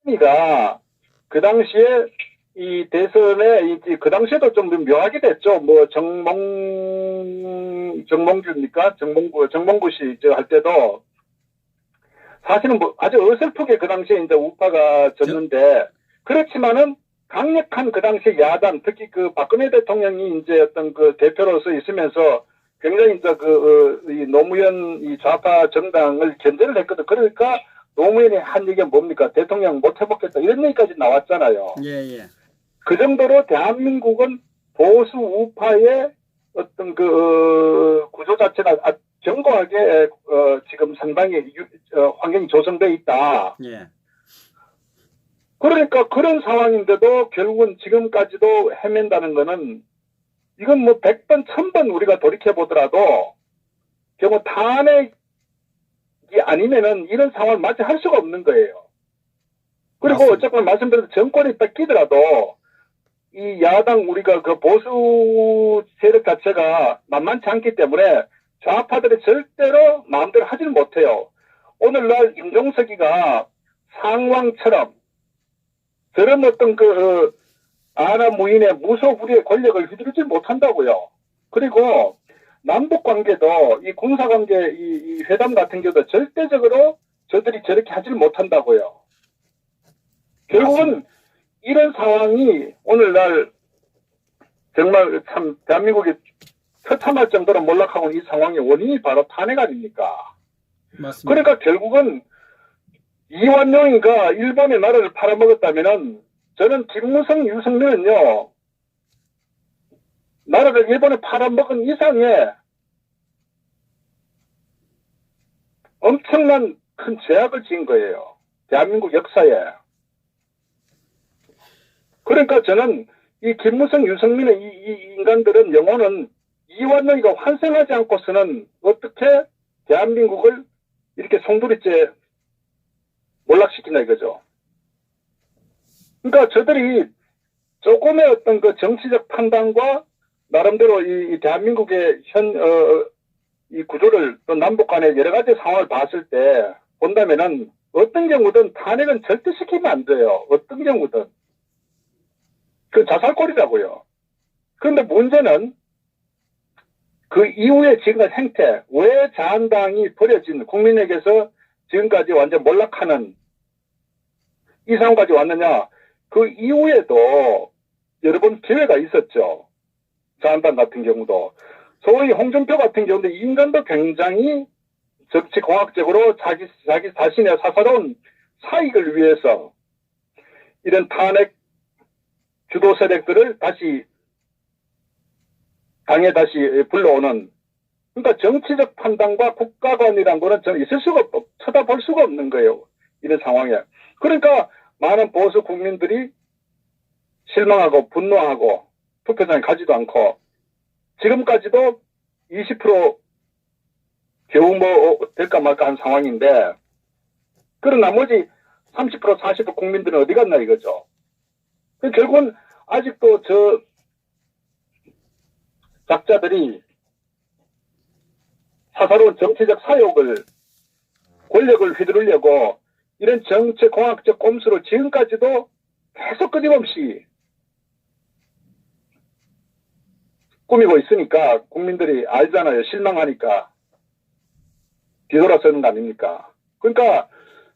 이가 그 당시에 이 대선에 그 당시에도 좀 묘하게 됐죠. 뭐 정몽주입니까? 정몽구 씨 할 때도 사실은 뭐 아주 어설프게 그 당시에 이제 우파가 졌는데 그렇지만은 강력한 그 당시 야당 특히 그 박근혜 대통령이 이제 어떤 그 대표로서 있으면서 굉장히 이제 이 노무현 이 좌파 정당을 견제를 했거든. 그러니까 노무현이 한 얘기가 뭡니까? 대통령 못 해먹겠다 이런 얘기까지 나왔잖아요. 예. 그 정도로 대한민국은 보수 우파의 어떤 그 구조 자체가 견고하게 지금 상당히 환경이 조성돼 있다. 예. 그러니까 그런 상황인데도 결국은 지금까지도 헤맨다는 거는 이건 뭐 100번, 1000번 우리가 돌이켜보더라도 결국 탄핵이 아니면은 이런 상황을 맞이할 수가 없는 거예요. 그리고 맞습니다. 어쨌든 말씀드린 정권이 뺏기더라도 이 야당 우리가 그 보수 세력 자체가 만만치 않기 때문에 좌파들이 절대로 마음대로 하지는 못해요. 오늘날 임종석이가 상왕처럼 저런 어떤 아나 무인의 무소불위의 권력을 휘두르지 못한다고요. 그리고 남북 관계도 이 군사 관계 이 회담 같은 경우도 절대적으로 저들이 저렇게 하지를 못한다고요. 결국은 맞습니다. 이런 상황이 오늘날 정말 참 대한민국이 처참할 정도로 몰락하고 있는 이 상황의 원인이 바로 탄핵 아닙니까? 맞습니다. 그러니까 결국은 이완용이가 일본의 나라를 팔아먹었다면은 저는 김무성, 유승민은요 나라를 일본에 팔아먹은 이상의 엄청난 큰 죄악을 지은 거예요. 대한민국 역사에. 그러니까 저는 이 김무성, 유승민의 이 인간들은 영혼은 이완용이가 환생하지 않고서는 어떻게 대한민국을 이렇게 송두리째 몰락시키나 이거죠. 그러니까 저들이 조금의 어떤 그 정치적 판단과 나름대로 이 대한민국의 이 구조를 또 남북 간의 여러 가지 상황을 봤을 때 본다면은 어떤 경우든 탄핵은 절대 시키면 안 돼요. 어떤 경우든. 그 자살골이라고요. 그런데 문제는 그 이후에 지금까지 행태, 왜 자한당이 버려진 국민에게서 지금까지 완전 몰락하는 이 상황까지 왔느냐. 그 이후에도 여러 번 기회가 있었죠. 자한당 같은 경우도. 소위 홍준표 같은 경우도 인간도 굉장히 정치공학적으로 자기 자신의 사사로운 사익을 위해서 이런 탄핵 주도 세력들을 다시 당에 다시 불러오는, 그러니까 정치적 판단과 국가관이란 거는 저는 있을 수가 쳐다볼 수가 없는 거예요. 이런 상황에. 그러니까 많은 보수 국민들이 실망하고 분노하고 투표장에 가지도 않고 지금까지도 20% 겨우 뭐 될까 말까 한 상황인데 그런 나머지 30% 40% 국민들은 어디 갔나 이거죠. 결국은 아직도 저 작자들이 사사로운 정치적 사욕을 권력을 휘두르려고 이런 정치공학적 꼼수를 지금까지도 계속 끊임없이 꾸미고 있으니까 국민들이 알잖아요. 실망하니까 뒤돌아서는 거 아닙니까? 그러니까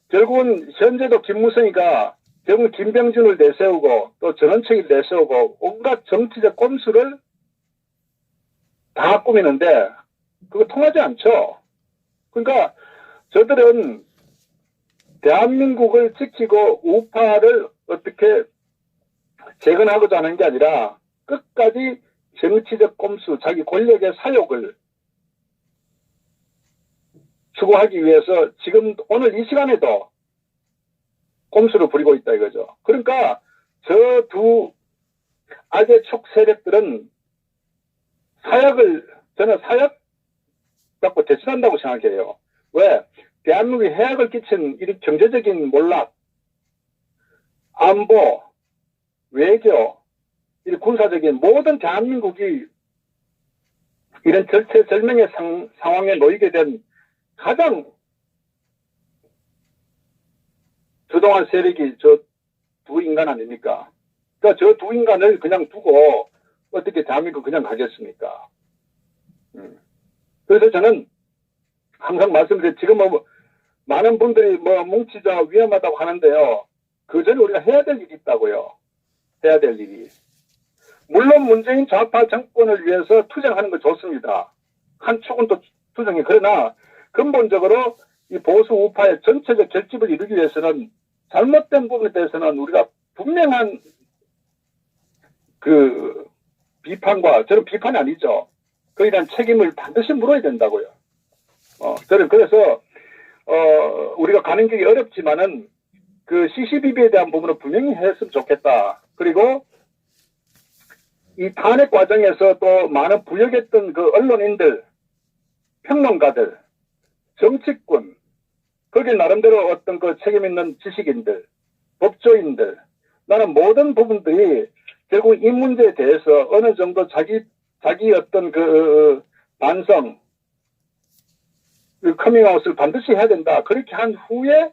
결국은 현재도 김무성이가 결국 김병준을 내세우고 또 전원책을 내세우고 온갖 정치적 꼼수를 다 꾸미는데 그거 통하지 않죠. 그러니까 저들은 대한민국을 지키고 우파를 어떻게 재건하고자 하는 게 아니라 끝까지 정치적 꼼수, 자기 권력의 사욕을 추구하기 위해서 지금 오늘 이 시간에도 꼼수를 부리고 있다 이거죠. 그러니까 저 두 악의 촉 세력들은 저는 사약 갖고 대신한다고 생각해요. 왜? 대한민국에 해악을 끼친 이런 경제적인 몰락, 안보, 외교, 이 군사적인 모든 대한민국이 이런 절체절명의 상황에 놓이게 된 가장 주동한 세력이 저 두 인간 아닙니까? 그러니까 저 두 인간을 그냥 두고 어떻게 대한민국 그냥 가겠습니까? 그래서 저는 항상 말씀드린 지금 뭐 많은 분들이 뭐 뭉치자 위험하다고 하는데요. 그 전에 우리가 해야 될 일이 있다고요. 해야 될 일이. 물론 문재인 좌파 정권을 위해서 투쟁하는 건 좋습니다. 한 축은 또 투쟁이. 그러나 근본적으로 이 보수 우파의 전체적 결집을 이루기 위해서는 잘못된 부분에 대해서는 우리가 분명한 그 비판과, 저는 비판이 아니죠. 거기에 대한 책임을 반드시 물어야 된다고요. 저는 그래서 우리가 가는 길이 어렵지만은 그 CCBB에 대한 부분은 분명히 했으면 좋겠다. 그리고 이 탄핵 과정에서 또 많은 부역했던 그 언론인들, 평론가들, 정치권, 거기 나름대로 어떤 그 책임 있는 지식인들, 법조인들, 나는 모든 부분들이 결국 이 문제에 대해서 어느 정도 자기 어떤 그 반성, 그 커밍아웃을 반드시 해야 된다. 그렇게 한 후에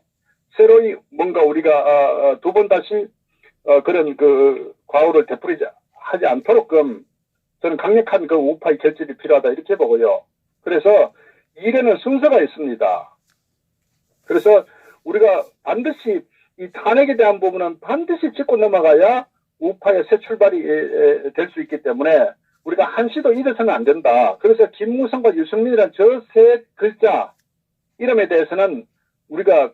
새로이 뭔가 우리가 두 번 다시 그런 그 과오를 되풀이하지 않도록끔 저는 강력한 그 우파의 결집이 필요하다 이렇게 보고요. 그래서 일에는 순서가 있습니다. 그래서 우리가 반드시 이 탄핵에 대한 부분은 반드시 짚고 넘어가야 우파의 새 출발이 될 수 있기 때문에 우리가 한시도 잊어서는 안 된다. 그래서 김무성과 유승민이라는 저 세 글자 이름에 대해서는 우리가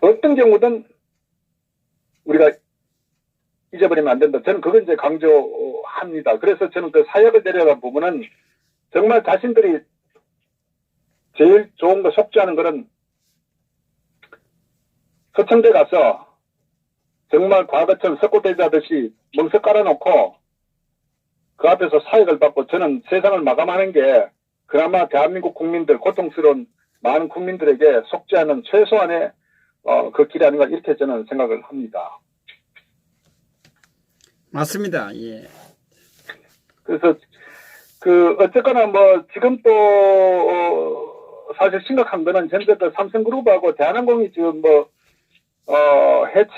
어떤 경우든 우리가 잊어버리면 안 된다. 저는 그걸 이제 강조합니다. 그래서 저는 그 사역을 내려간 부분은 정말 자신들이 제일 좋은 거 속죄하는 거는 서청대 가서 정말 과거처럼 석고대자듯이 멍석 깔아놓고 그 앞에서 사역을 받고 저는 세상을 마감하는 게 그나마 대한민국 국민들, 고통스러운 많은 국민들에게 속죄하는 최소한의 그 길이 아닌가 이렇게 저는 생각을 합니다. 맞습니다. 예. 그래서 그 어쨌거나 뭐 지금 또 사실 심각한 거는 현재 그 삼성그룹하고 대한항공이 지금 뭐 해체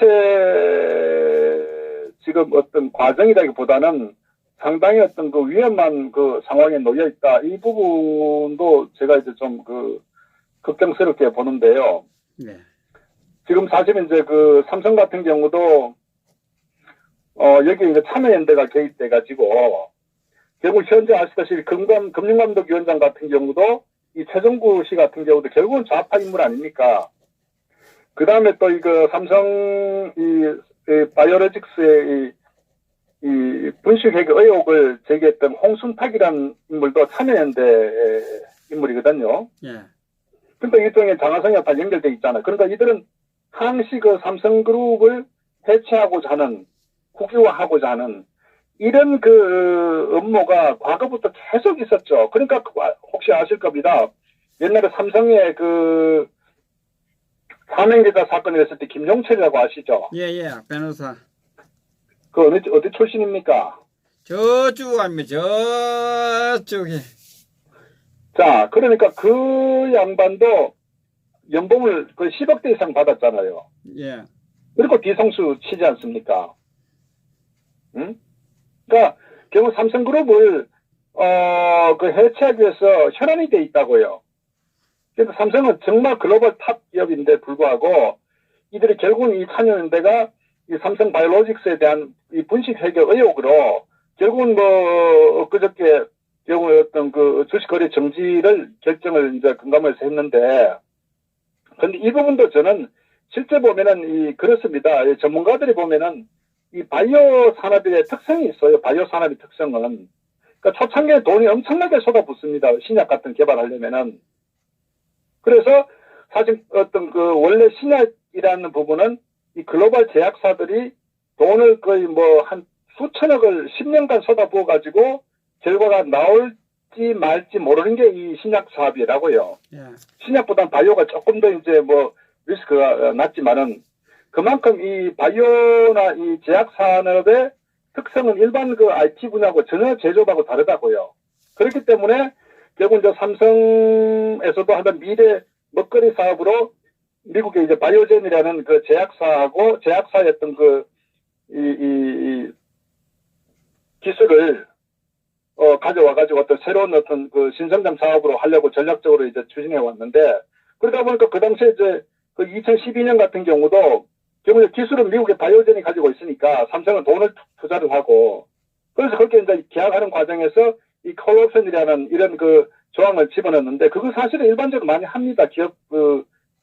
지금 어떤 과정이라기보다는 상당히 어떤 그 위험한 그 상황에 놓여 있다. 이 부분도 제가 이제 좀 그 걱정스럽게 보는데요. 네. 지금 사실 이제 그 삼성 같은 경우도 여기 이제 참여연대가 개입돼 가지고 결국 현재 아시다시피 금융감독위원장 같은 경우도 이 최종구 씨 같은 경우도 결국은 좌파 인물 아닙니까? 그 다음에 또 이거 삼성 이 바이오로직스의 이 분식회계 의혹을 제기했던 홍순탁이라는 인물도 참여연대 인물이거든요. 예. 그러니까 일종의 장화성에 다 연결돼 있잖아요. 그러니까 이들은 항시 그 삼성그룹을 해체하고자 하는, 국유화하고자 하는 이런 그 업무가 과거부터 계속 있었죠. 그러니까 혹시 아실 겁니다. 옛날에 삼성의 그 사명계좌 사건이 있을 때 김용철이라고 아시죠? 예, 변호사. 그 어디 출신입니까? 저쪽 아닙니까? 저쪽에. 자, 그러니까 그 양반도 연봉을 거의 10억대 이상 받았잖아요. 예. 그리고 뒤통수 치지 않습니까? 응? 그러니까 결국 삼성그룹을 그 해체하기 위해서 혈안이 돼 있다고요. 그래서 삼성은 정말 글로벌 탑 기업인데 불구하고 이들이 결국은 이 참여연대가 이 삼성 바이오로직스에 대한 이 분식 회계 의혹으로 결국은 뭐 그저께 결국에 어떤 그 주식 거래 정지를 결정을 이제 금감원에서 했는데, 근데 이 부분도 저는 실제 보면은 이 그렇습니다. 이 전문가들이 보면은 이 바이오 산업의 특성이 있어요. 바이오 산업의 특성은 그러니까 초창기에 돈이 엄청나게 쏟아붓습니다. 신약 같은 개발하려면은. 그래서 사실 어떤 그 원래 신약이라는 부분은 이 글로벌 제약사들이 돈을 거의 뭐 한 수천억을 10년간 쏟아부어 가지고 결과가 나올지 말지 모르는 게 이 신약 사업이라고요. 예. 신약보다는 바이오가 조금 더 이제 뭐 리스크가 낮지만은 그만큼 이 바이오나 이 제약 산업의 특성은 일반 그 IT 분야하고 전혀 제조업하고 다르다고요. 그렇기 때문에 결국 이제 삼성에서도 하는 미래 먹거리 사업으로 미국의 이제 바이오젠이라는 그 제약사였던 이 기술을 가져와가지고 어떤 새로운 어떤 그 신성장 사업으로 하려고 전략적으로 이제 추진해 왔는데, 그러다 보니까 그 당시에 이제 그 2012년 같은 경우도 결국 기술은 미국의 바이오젠이 가지고 있으니까 삼성은 돈을 투자를 하고, 그래서 그렇게 이제 계약하는 과정에서 이 콜옵션이라는 이런 그 조항을 집어넣는데, 그거 사실은 일반적으로 많이 합니다. 기업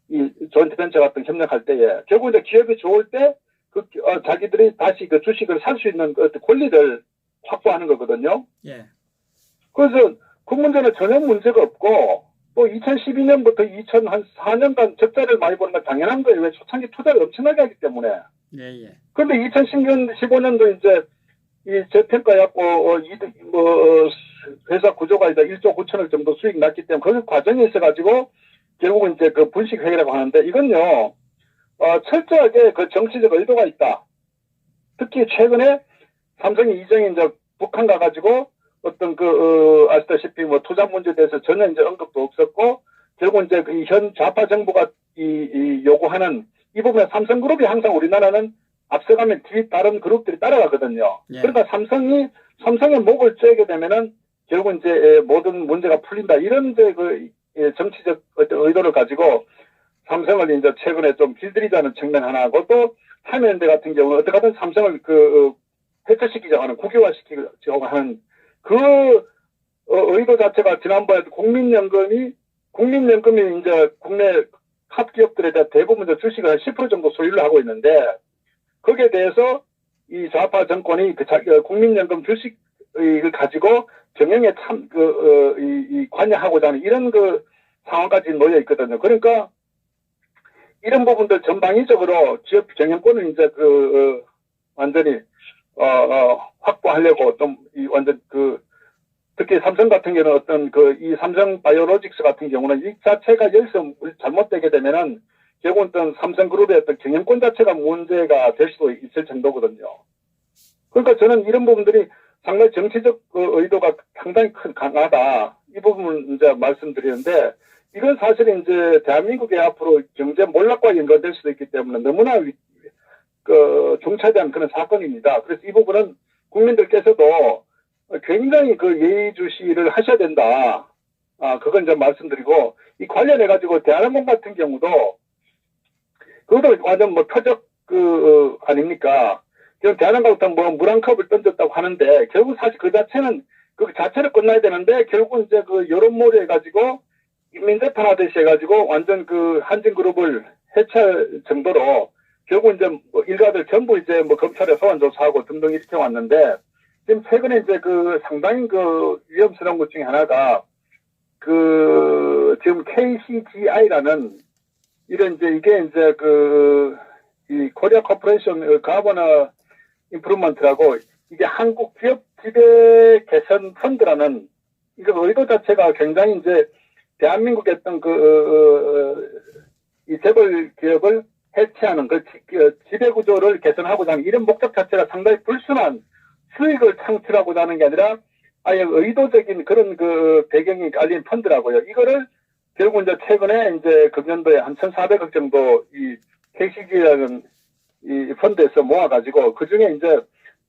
이 조인트 벤처 같은 협력할 때에. 결국 이제 기업이 좋을 때 자기들이 다시 그 주식을 살 수 있는 그 권리를 확보하는 거거든요. 예. 그래서 그 문제는 전혀 문제가 없고, 또 2012년부터 2004년간 적자를 많이 보는 건 당연한 거예요. 왜 초창기 투자를 엄청나게 하기 때문에. 예, 예. 그런데 2010년, 15년도 이제 이 재평가였고, 회사 구조가 이제 1조 9천억 정도 수익 났기 때문에 그 과정에 있어가지고 결국은 이제 그 분식회계라고 하는데, 이건요, 철저하게 그 정치적 의도가 있다. 특히 최근에 삼성이 이전에 이제 북한 가가지고 어떤 아시다시피 뭐 투자 문제에 대해서 전혀 이제 언급도 없었고, 결국 이제 그 현 좌파 정부가 요구하는 이 부분에 삼성그룹이 항상 우리나라는 앞서가면 다른 그룹들이 따라가거든요. 예. 그러니까 삼성의 목을 쬐게 되면은 결국 이제 모든 문제가 풀린다. 이런 이제 정치적 어떤 의도를 가지고 삼성을 이제 최근에 좀 길들이자는 측면 하나하고, 또 참여연대 같은 경우는 어떻게든 삼성을 해체시키자고 하는, 국유화시키자고 하는 의도 자체가 지난번에 국민연금이 이제 국내 합기업들에 대한 대부분 주식을 한 10% 정도 소유를 하고 있는데, 거기에 대해서 이 좌파 정권이 국민연금 주식을 가지고 경영에 관여하고자 하는 이런 상황까지 놓여 있거든요. 그러니까 이런 부분들 전방위적으로 기업 경영권을 이제 완전히 확보하려고 좀 완전 특히 삼성 같은 경우는 어떤 이 삼성 바이오로직스 같은 경우는 이 자체가 여기서 잘못되게 되면은 결국은 어떤 삼성그룹의 어떤 경영권 자체가 문제가 될 수도 있을 정도거든요. 그러니까 저는 이런 부분들이 상당히 정치적 의도가 상당히 강하다. 이 부분을 이제 말씀드리는데, 이건 사실 이제 대한민국의 앞으로 경제 몰락과 연관될 수도 있기 때문에 너무나 중차대한 그런 사건입니다. 그래서 이 부분은 국민들께서도 굉장히 예의주시를 하셔야 된다. 그건 이제 말씀드리고, 이 관련해가지고 대한항공 같은 경우도 그것도 완전 표적 아닙니까? 지금 대한항공부터 물 한 컵을 던졌다고 하는데, 결국 사실 그 자체를 끝나야 되는데, 결국 이제 여론몰이 해가지고, 인민재판 하듯이 해가지고, 완전 한진그룹을 해체할 정도로, 결국 이제 일가들 전부 이제 검찰에 소환조사하고 등등 이렇게 왔는데, 지금 최근에 이제 상당히 위험스러운 것 중에 하나가, 지금 KCGI라는, 이게 이제 이 코리아 코퍼레이션 가버너 임프루먼트라고, 이게 한국 기업 지배 개선 펀드라는, 이거 의도 자체가 굉장히 이제 대한민국의 어떤 이 재벌 기업을 해체하는 지배 구조를 개선하고자 하는 이런 목적 자체가 상당히 불순한 수익을 창출하고자 하는 게 아니라 아예 의도적인 그런 배경이 깔린 펀드라고요. 이거를 결국 이제 최근에 이제 금년도에 한 1,400억 정도 이 KCG라는 이 펀드에서 모아가지고, 그 중에 이제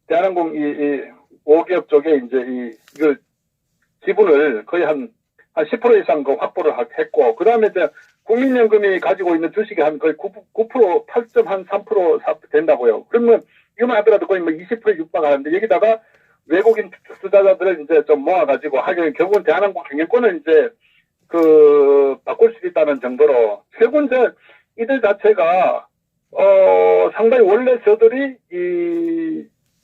대한항공 이 5기업 쪽에 이제 이걸 지분을 거의 한 10% 이상 확보를 했고, 그 다음에 이제 국민연금이 가지고 있는 주식이 한 거의 9%, 8.3% 된다고요. 그러면 이거만 하더라도 거의 20% 육박하는데, 여기다가 외국인 투자자들을 이제 좀 모아가지고 하긴 결국은 대한항공 경영권을 이제 바꿀 수 있다는 정도로, 결국 이제 이들 자체가 상당히 원래 저들이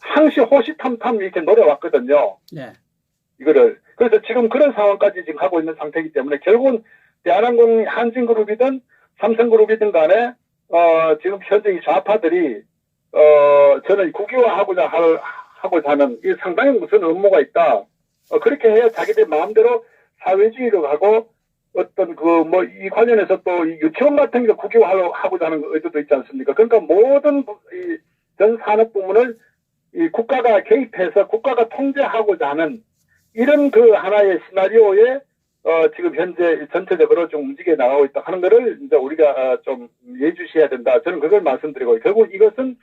항시 호시탐탐 이렇게 노려왔거든요. 네. 이거를. 그래서 지금 그런 상황까지 지금 하고 있는 상태이기 때문에 결국은 대한항공, 한진그룹이든 삼성그룹이든 간에 지금 현재 이 좌파들이 저는 국유화하고자 하는 이 상당히 무슨 음모가 있다. 그렇게 해야 자기들 마음대로 사회주의로 가고, 어떤 이 관련해서 또 유치원 같은 거 국유화하고자 하는 의도도 있지 않습니까? 그러니까 모든 전 산업 부문을 이 국가가 개입해서 국가가 통제하고자 하는 이런 하나의 시나리오에 지금 현재 전체적으로 좀 움직여 나가고 있다 하는 거를 이제 우리가 좀 예주시해야 된다. 저는 그걸 말씀드리고, 결국 이것은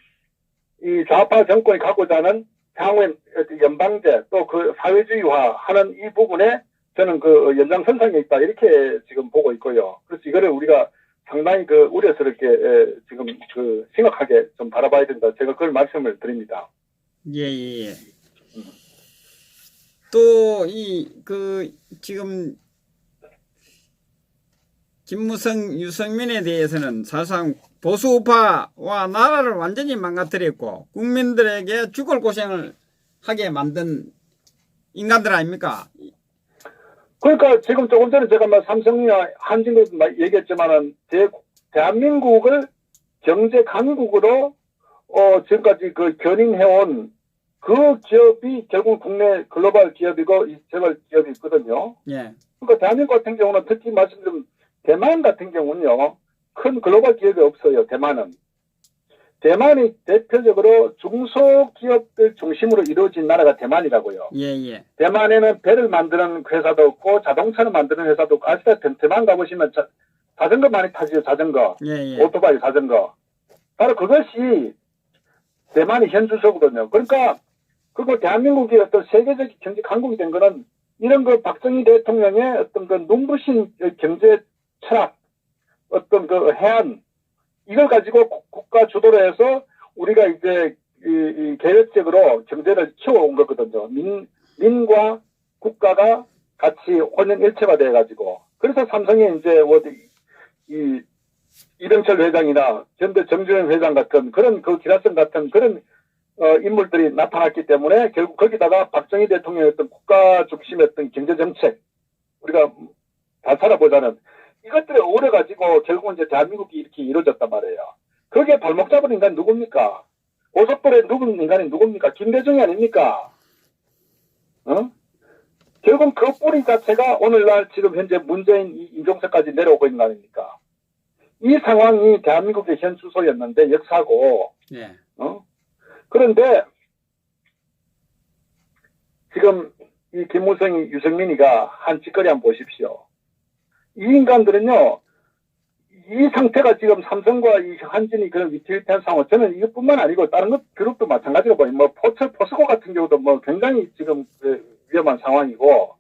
이 좌파 정권이 갖고자 하는 향후의 연방제 또 그 사회주의화 하는 이 부분에 저는 그 연장선상에 있다. 이렇게 지금 보고 있고요. 그래서 이거를 우리가 상당히 그 우려스럽게 지금 그 심각하게 좀 바라봐야 된다. 제가 그걸 말씀을 드립니다. 예, 예, 예. 또, 지금, 김무성, 유승민에 대해서는 사실상 보수우파와 나라를 완전히 망가뜨렸고, 국민들에게 죽을 고생을 하게 만든 인간들 아닙니까? 그러니까 지금 조금 전에 제가 삼성이나 한진도 얘기했지만은, 대한민국을 경제 강국으로, 지금까지 그 견인해온 그 기업이 결국 국내 글로벌 기업이고, 재벌 기업이 있거든요. 예. 그러니까 대한민국 같은 경우는 특히 말씀드리면 대만 같은 경우는요, 큰 글로벌 기업이 없어요, 대만은. 대만이 대표적으로 중소기업들 중심으로 이루어진 나라가 대만이라고요. 예, 예. 대만에는 배를 만드는 회사도 없고, 자동차를 만드는 회사도 없고, 아시다시피 대만 가보시면 자전거 많이 타시죠, 자전거. 예, 예. 오토바이 자전거. 바로 그것이 대만이 현주소거든요. 그러니까, 그리고 대한민국이 어떤 세계적 경제 강국이 된 거는 이런 그 박정희 대통령의 어떤 그 눈부신 경제 철학, 어떤 그 해안, 이걸 가지고 국가 주도로 해서 우리가 이제 이 계획적으로 경제를 키워온 거거든요. 민과 국가가 같이 혼연일체가 돼가지고. 그래서 삼성이 이제 이 이병철 회장이나 현대 정주영 회장 같은 그런 그 기라성 같은 그런 인물들이 나타났기 때문에 결국 거기다가 박정희 대통령의 어떤 국가 중심의 어떤 경제정책, 우리가 다 살아보자는 이것들을 오래가지고 결국은 이제 대한민국이 이렇게 이루어졌단 말이에요. 거기에 발목 잡은 인간이 누굽니까? 고속도로에 누군 인간이 누굽니까? 김대중이 아닙니까? 결국 그 뿌리 자체가 오늘날 지금 현재 문재인 이종석까지 내려오고 있는 거 아닙니까? 이 상황이 대한민국의 현 주소였는데 역사고, 예. 그런데 지금 이 김무성이 유승민이가 한 짓거리 한번 보십시오. 이 인간들은요, 이 상태가 지금 삼성과 이 한진이 그런 위태위태한 상황, 저는 이것뿐만 아니고 다른 것 그룹도 마찬가지로 봐요. 뭐 포스코 같은 경우도 뭐 굉장히 지금 위험한 상황이고,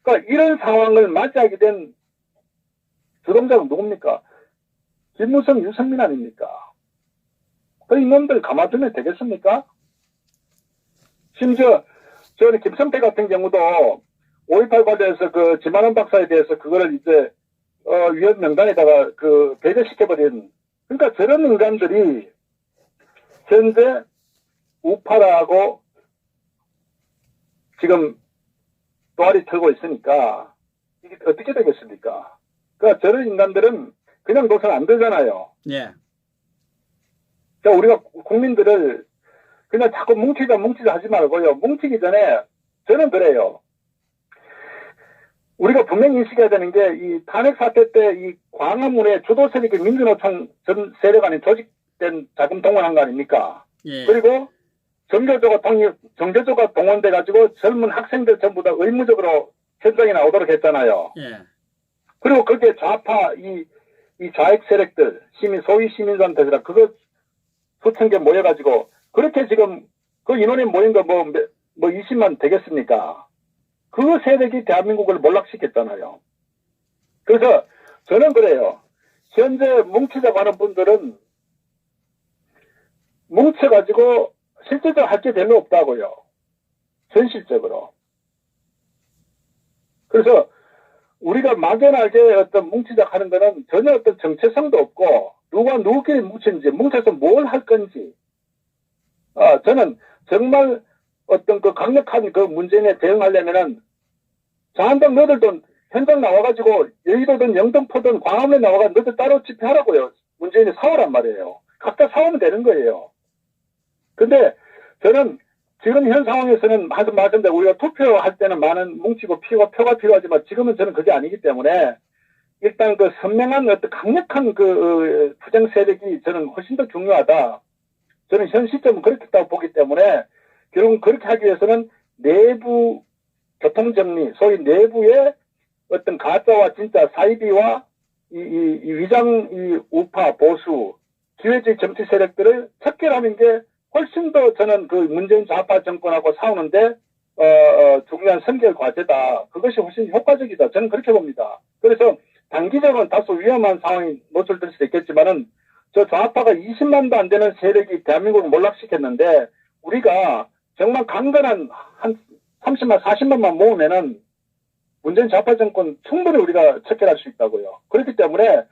그러니까 이런 상황을 맞이하게 된 주동자는 누굽니까? 김무성, 유승민 아닙니까? 그 이놈들 가만두면 되겠습니까? 심지어 저는 김성태 같은 경우도 5.18 관련해서 그 지만원 박사에 대해서 그거를 이제 위원 명단에다가 그 배제시켜버린, 그러니까 저런 인간들이 현재 우파라고 지금 또아리 털고 있으니까 이게 어떻게 되겠습니까? 그러니까 저런 인간들은 그냥 놓선 안 되잖아요. 예. 자, 우리가 국민들을 그냥 자꾸 뭉치자 하지 말고요. 뭉치기 전에 저는 그래요. 우리가 분명히 인식해야 되는 게, 이 탄핵 사태 때 이 광화문에 주도 세력이 민주노총 전 세력 안에 조직된 자금 동원한 거 아닙니까? 예. 그리고 정교조가 동원돼가지고 젊은 학생들 전부 다 의무적으로 현장에 나오도록 했잖아요. 예. 그리고 거기에 좌파, 이 좌익 세력들, 소위 시민단체들, 그거 수천 개 모여가지고, 그렇게 지금 그 인원이 모인 거 뭐 20만 되겠습니까? 그 세력이 대한민국을 몰락시켰잖아요. 그래서 저는 그래요. 현재 뭉치자고 하는 분들은 뭉쳐가지고 실질적으로 할 게 별로 없다고요. 현실적으로. 그래서 우리가 막연하게 어떤 뭉치자 하는 거는 전혀 어떤 정체성도 없고, 누가 누구끼리 뭉친지, 뭉쳐서 뭘 할 건지. 저는 정말 어떤 그 강력한 그 문제에 대응하려면은, 자한당 너희들도 현장 나와가지고, 여의도든 영등포든 광화문에 나와가 너희들 따로 집회하라고요. 문재인이 사오란 말이에요. 각자 사오면 되는 거예요. 근데 저는 지금 현 상황에서는 말씀대로 우리가 투표할 때는 많은 뭉치고 표가 필요하지만 지금은 저는 그게 아니기 때문에 일단 그 선명한 어떤 강력한 그 투쟁 세력이 저는 훨씬 더 중요하다. 저는 현 시점은 그렇겠다고 보기 때문에 결국은 그렇게 하기 위해서는 내부 교통정리, 소위 내부의 어떤 가짜와 진짜 사이비와 이 위장 우파 보수 기회주의 정치 세력들을 척결하는 게 훨씬 더 저는 그 문재인 좌파 정권하고 싸우는데 중요한 선결 과제다. 그것이 훨씬 효과적이다. 저는 그렇게 봅니다. 그래서 단기적으로는 다소 위험한 상황이 노출될 수도 있겠지만은 저 좌파가 20만도 안 되는 세력이 대한민국을 몰락시켰는데 우리가 정말 강건한 한 30만, 40만만 모으면은 문재인 좌파 정권 충분히 우리가 척결할 수 있다고요. 그렇기 때문에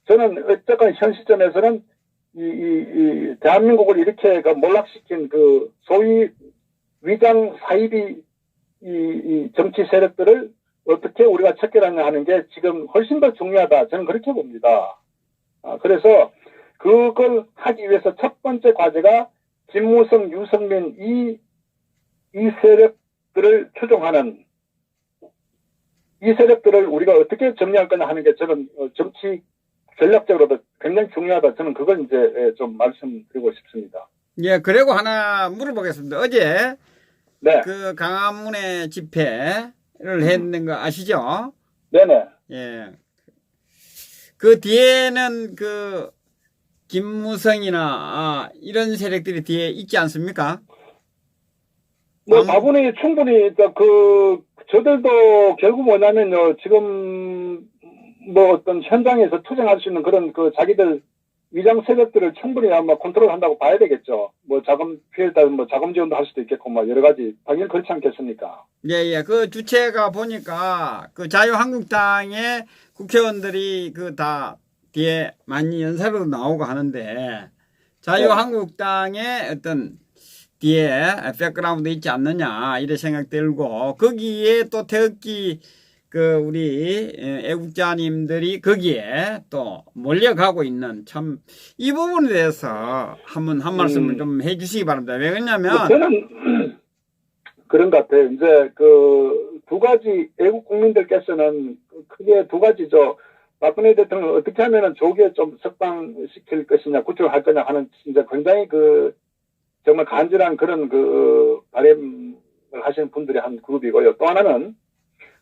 저는 어쨌건 현 시점에서는 이 대한민국을 이렇게 그 몰락시킨 그 소위 위장 사이비 이 정치 세력들을 어떻게 우리가 척결하냐 하는 게 지금 훨씬 더 중요하다. 저는 그렇게 봅니다. 그래서 그걸 하기 위해서 첫 번째 과제가 김무성, 유승민 이 세력들을 추종하는 이 세력들을 우리가 어떻게 정리할 거냐 하는 게 저는 정치 전략적으로도 굉장히 중요하다. 저는 그걸 이제 좀 말씀드리고 싶습니다. 예, 그리고 하나 물어보겠습니다. 어제 네. 그 강화문에 집회를 했는 거 아시죠? 네네. 예. 그 뒤에는 그 김무성이나 이런 세력들이 뒤에 있지 않습니까? 뭐 다분히 충분히 저들도 결국 뭐냐면요. 지금 뭐 어떤 현장에서 투쟁할 수 있는 그런 그 자기들 위장 세력들을 충분히 아마 컨트롤한다고 봐야 되겠죠. 뭐 자금 피해에 따른 뭐 자금 지원도 할 수도 있겠고 뭐 여러 가지 당연히 그렇지 않겠습니까? 예. 그 주체가 보니까 그 자유한국당의 국회의원들이 그 다 뒤에 많이 연사로 나오고 하는데 자유한국당의 어떤 뒤에 백그라운드 있지 않느냐 이런 생각 들고 거기에 또 태극기 그 우리 애국자님들이 거기에 또 몰려가고 있는 참 이 부분에 대해서 한 말씀을 좀 해주시기 바랍니다. 왜 그러냐면 저는 그런 것 같아요. 이제 그 두 가지 애국 국민들께서는 크게 두 가지죠. 박근혜 대통령 어떻게 하면은 조기에 좀 석방시킬 것이냐 구출할 거냐 하는 진짜 굉장히 그 정말 간절한 그런 그 바람을 하시는 분들이 한 그룹이고요. 또 하나는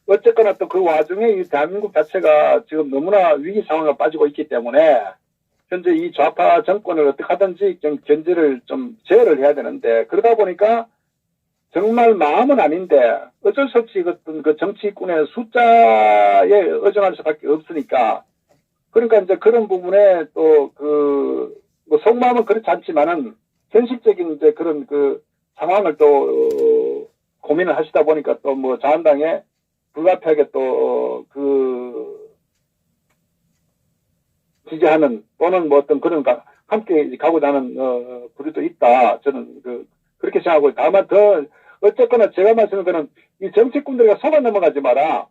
어쨌거나 또 그 와중에 이 대한민국 자체가 지금 너무나 위기 상황에 빠지고 있기 때문에 현재 이 좌파 정권을 어떻게 하든지 좀 견제를 좀 제어를 해야 되는데 그러다 보니까 정말 마음은 아닌데 어쩔 수 없이 그 정치꾼의 숫자에 의존할 수밖에 없으니까 그러니까 이제 그런 부분에 또 뭐 속마음은 그렇지 않지만은 현실적인 이제 그런 그 상황을 또 고민을 하시다 보니까 또 뭐 자한당에 불가피하게 또 지지하는 또는 뭐 어떤 그런 함께 가고자 하는 부류도 있다. 저는 그렇게 생각하고 다만 더 어쨌거나 제가 말씀드린 거는 이 정치꾼들이 속아 넘어가지 마라.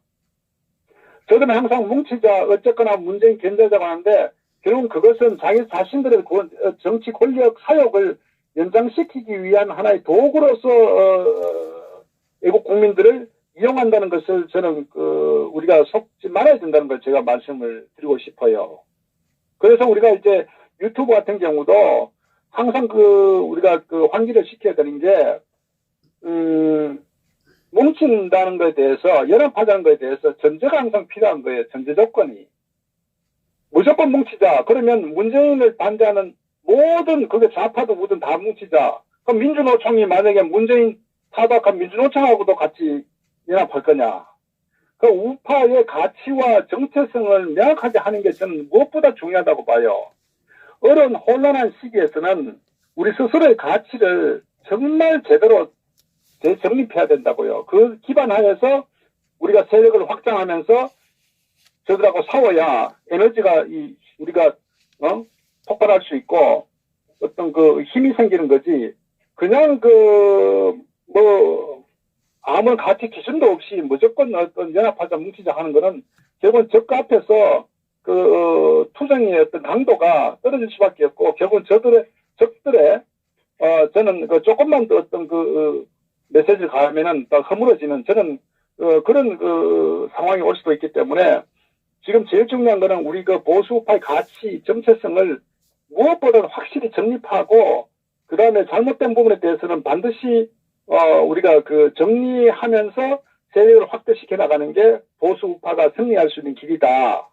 저들은 항상 뭉치자 어쨌거나 문재인 견제자고 하는데 결국은 그것은 자기 자신들의 정치 권력 사역을 연장시키기 위한 하나의 도구로서 애국 국민들을 이용한다는 것을 저는 우리가 속지 말아야 된다는 걸 제가 말씀을 드리고 싶어요. 그래서 우리가 이제 유튜브 같은 경우도 항상 우리가 환기를 시켜야 되는 게 뭉친다는 것에 대해서 연합하자는 것에 대해서 전제가 항상 필요한 거예요. 전제 조건이. 무조건 뭉치자. 그러면 문재인을 반대하는 모든 그게 좌파도 뭐든 다 뭉치자. 그럼 민주노총이 만약에 문재인 타박한 민주노총하고도 같이 연합할 거냐. 그 우파의 가치와 정체성을 명확하게 하는 게 저는 무엇보다 중요하다고 봐요. 어려운 혼란한 시기에서는 우리 스스로의 가치를 정말 제대로 재정립해야 된다고요. 그 기반하에서 우리가 세력을 확장하면서 저들하고 싸워야 에너지가 우리가 폭발할 수 있고 어떤 힘이 생기는 거지. 그냥 아무런 가치 기준도 없이 무조건 어떤 연합하자 뭉치자 하는 거는 결국은 적과 앞에서 투쟁의 어떤 강도가 떨어질 수밖에 없고 결국은 적들의 저는 조금만 더 어떤 메시지를 가하면은 더 허물어지는 저는 그런 상황이 올 수도 있기 때문에 지금 제일 중요한 거는 우리 보수파의 가치 정체성을 무엇보다도 확실히 정립하고 그 다음에 잘못된 부분에 대해서는 반드시 우리가 정리하면서 세력을 확대시켜 나가는 게 보수 우파가 승리할 수 있는 길이다.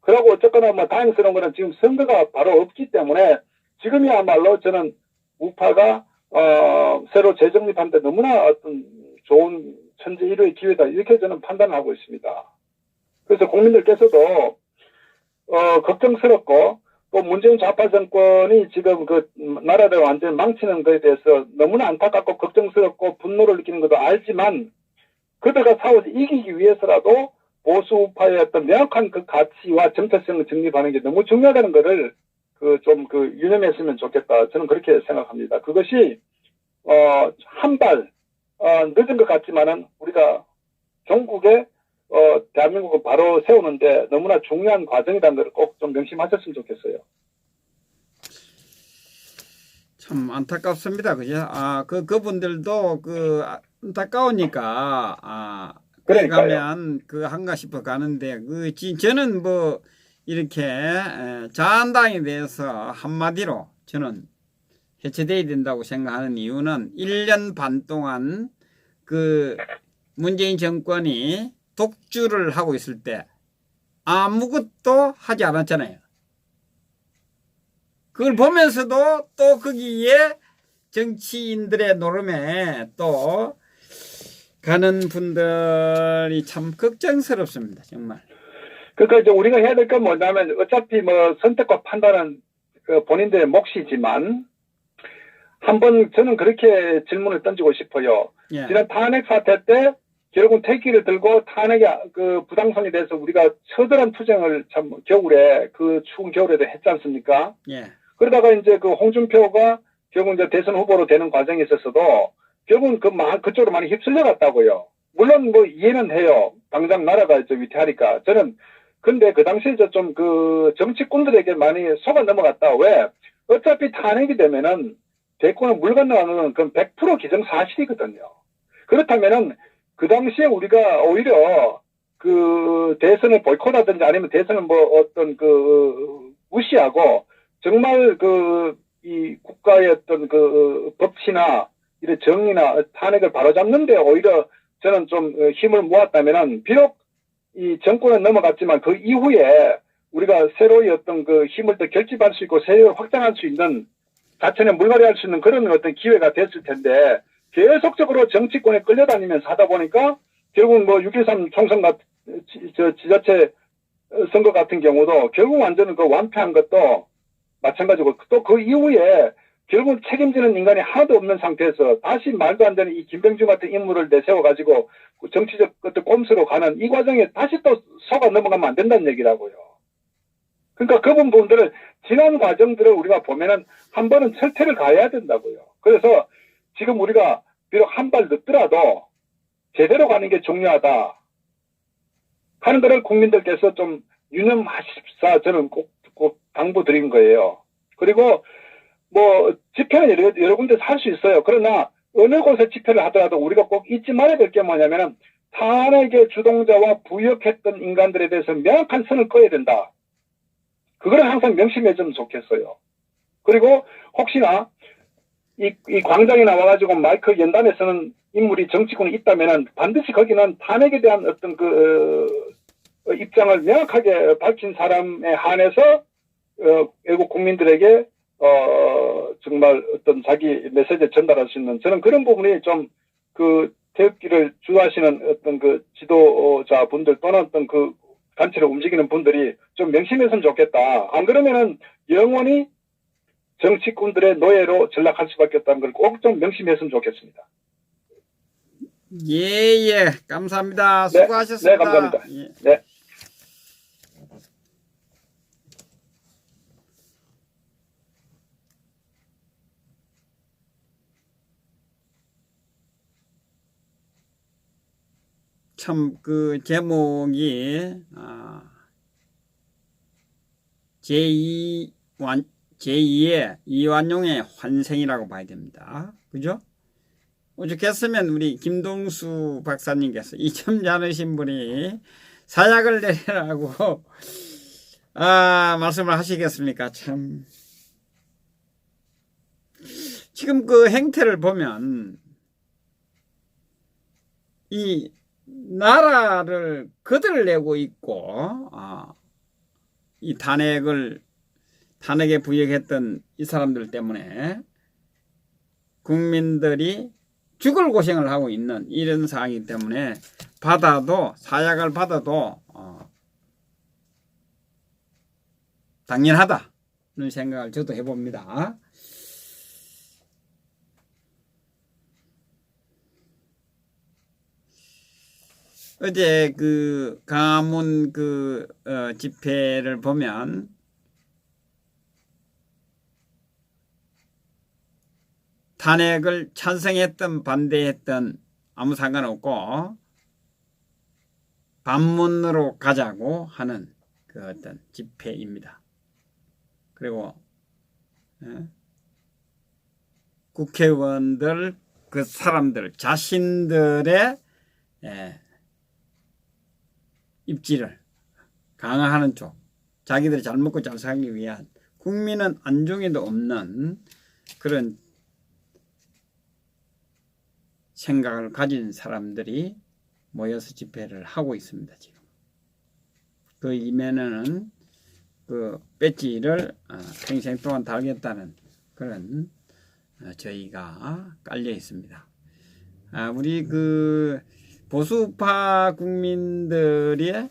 그러고 어쨌거나 뭐 다행스러운 거는 지금 선거가 바로 없기 때문에 지금이야말로 저는 우파가 새로 재정립하는데 너무나 어떤 좋은 천재일호의 기회다 이렇게 저는 판단하고 있습니다. 그래서 국민들께서도 걱정스럽고 또 문재인 좌파 정권이 지금 그 나라를 완전히 망치는 것에 대해서 너무나 안타깝고 걱정스럽고 분노를 느끼는 것도 알지만 그들과 싸워서 이기기 위해서라도 보수 우파의 어떤 명확한 그 가치와 정체성을 정립하는 게 너무 중요하다는 것을 유념했으면 좋겠다. 저는 그렇게 생각합니다. 그것이 한 발 늦은 것 같지만은 우리가 종국에 대한민국을 바로 세우는데 너무나 중요한 과정이라는 걸 꼭 좀 명심하셨으면 좋겠어요. 참 안타깝습니다. 그죠? 그분들도 안타까우니까, 그러니까요. 가면 한가 싶어 가는데, 저는 뭐, 이렇게, 자한당에 대해서 한마디로 저는 해체돼야 된다고 생각하는 이유는 1년 반 동안 문재인 정권이 독주를 하고 있을 때 아무것도 하지 않았잖아요. 그걸 보면서도 또 거기에 정치인들의 노름에 또 가는 분들이 참 걱정스럽습니다. 정말. 그러니까 이제 우리가 해야 될 건 뭐냐면 어차피 뭐 선택과 판단은 본인들의 몫이지만 한번 저는 그렇게 질문을 던지고 싶어요. 예. 지난 탄핵 사태 때 결국은 태기를 들고 탄핵의 부당성에 대해서 우리가 처절한 투쟁을 참 겨울에 추운 겨울에도 했지 않습니까? 예. 그러다가 이제 홍준표가 결국 이제 대선 후보로 되는 과정에 있어서도 결국은 그쪽으로 많이 휩쓸려 갔다고요. 물론 뭐 이해는 해요. 당장 나라가 위태하니까. 저는 근데 그 당시에 정치꾼들에게 많이 속아 넘어갔다. 왜? 어차피 탄핵이 되면은 대권을 물 건너가는 건 100% 기정사실이거든요. 그렇다면은 그 당시에 우리가 오히려 대선을 보이콧하든지 아니면 대선을 무시하고 정말 이 국가의 어떤 법치나 이런 정의나 탄핵을 바로잡는데 오히려 저는 좀 힘을 모았다면은 비록 이 정권은 넘어갔지만 그 이후에 우리가 새로이 어떤 힘을 더 결집할 수 있고 세력을 확장할 수 있는 자천에 물갈이할 수 있는 그런 어떤 기회가 됐을 텐데 계속적으로 정치권에 끌려다니면서 하다 보니까 결국은 6.13 총선 지자체 선거 같은 경우도 결국 완전히 완패한 것도 마찬가지고 또 그 이후에 결국 책임지는 인간이 하나도 없는 상태에서 다시 말도 안 되는 이 김병준 같은 인물을 내세워가지고 정치적 꼼수로 가는 이 과정에 다시 또 속아 넘어가면 안 된다는 얘기라고요. 그러니까 그 부분들을 지난 과정들을 우리가 보면은 한 번은 철퇴를 가해야 된다고요. 그래서 지금 우리가 비록 한 발 늦더라도 제대로 가는 게 중요하다 하는 것을 국민들께서 좀 유념하십사 저는 꼭 당부드린 거예요. 그리고 집회는 여러 군데서 할 수 있어요. 그러나 어느 곳에 집회를 하더라도 우리가 꼭 잊지 말아야 될 게 뭐냐면은 탄핵의 주동자와 부역했던 인간들에 대해서 명확한 선을 그어야 된다. 그걸 항상 명심해주면 좋겠어요. 그리고 혹시나 이 광장에 나와가지고 마이크 연단에 서는 인물이 정치권에 있다면은 반드시 거기는 탄핵에 대한 어떤 입장을 명확하게 밝힌 사람에 한해서 외국 국민들에게 정말 어떤 자기 메시지를 전달할 수 있는 저는 그런 부분이 좀 태극기를 주도하시는 어떤 지도자 분들 또는 어떤 단체를 움직이는 분들이 좀 명심했으면 좋겠다. 안 그러면은 영원히 정치꾼들의 노예로 전락할 수밖에 없다는 걸 꼭 좀 명심했으면 좋겠습니다. 예. 감사합니다. 네, 수고하셨습니다. 네, 감사합니다. 예. 네. 참 제목이 제2의 이완용의 환생이라고 봐야 됩니다. 그죠? 오죽했으면 우리 김동수 박사님께서 이점 않으신 분이 사약을 내리라고 말씀을 하시겠습니까? 참 지금 행태를 보면 이 나라를 거들내고 있고, 이 탄핵에 부역했던 이 사람들 때문에 국민들이 죽을 고생을 하고 있는 이런 상황이기 때문에 사약을 받아도 당연하다는 생각을 저도 해봅니다. 어제 그 강화문 집회를 보면 탄핵을 찬성했던 반대했던 아무 상관없고 반문으로 가자고 하는 그 어떤 집회입니다. 그리고 국회의원들 그 사람들 자신들의 입지를 강화하는 쪽, 자기들이 잘 먹고 잘 살기 위한 국민은 안중에도 없는 그런 생각을 가진 사람들이 모여서 집회를 하고 있습니다. 지금 그 이면에는 그 배지를 평생 동안 달겠다는 그런 저희가 깔려 있습니다. 우리 그 보수파 국민들의